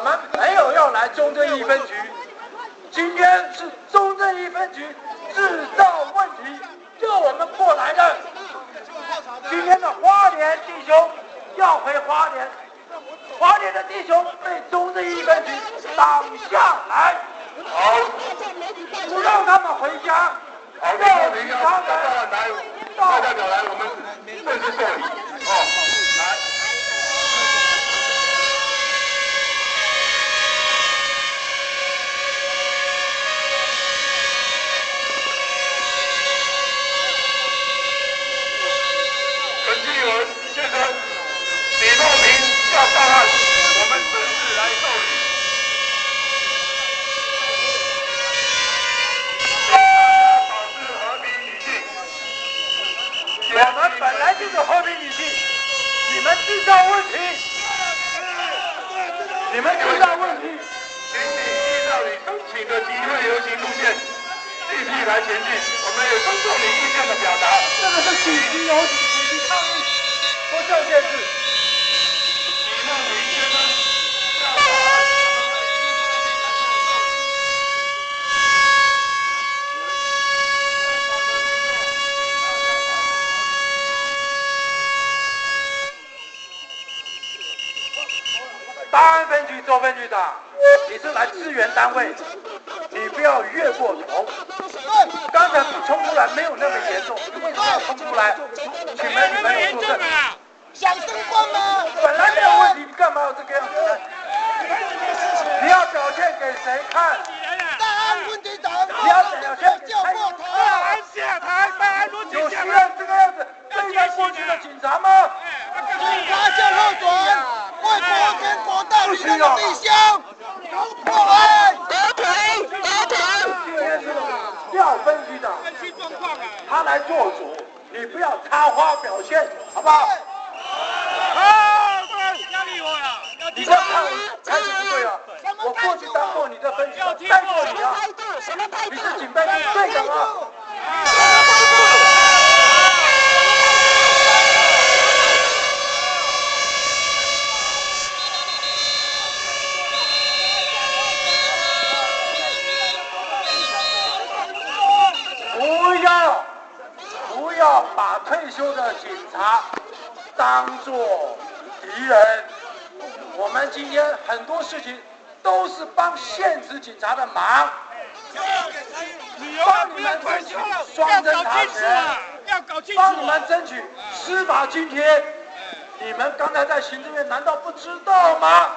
们没有要来中正一分局，今天是中正一分局制造问题，叫我们过来的。今天的花莲弟兄要回花莲，花莲的弟兄被中正一分局挡下来，好，不让他们回家。好，要请他们来，大代表来，我们正式受理。来。陈继文先生，李茂平要上岸，我们正式来受理。保持和平理性。我们本来就是和平理性，你们制造问题，你们制造问题。请你依照你申请的集会游行路线，继续来前进。我们也尊重你意见的表达。这个是紧急游行，紧急抗议，不受限制。李茂平先生要上岸。大安分局周分局长，你是来支援单位，你不要越过头。刚才不冲出来没有那么严重，你为什么要冲出来？请问你们有作证？想升官吗？本来没有问题，你干嘛要这个样子呢？你要表现给谁看？大安分局长，你要表现给叫过他。下台，大安分局有需要这个样子对待过去的警察吗？警察向后转，为国权广大民众的理想破坏。今天是廖分局长，他来做主，你不要插花表现，好不好？压力我呀！你这看开始不对了，我过去当过你的分局长，带过你啊，你是警备局队长啊。不要把退休的警察当作敌人。我们今天很多事情都是帮现职警察的忙，帮你们争取双侦查权，帮你们争取司法津贴。你们刚才在行政院难道不知道吗？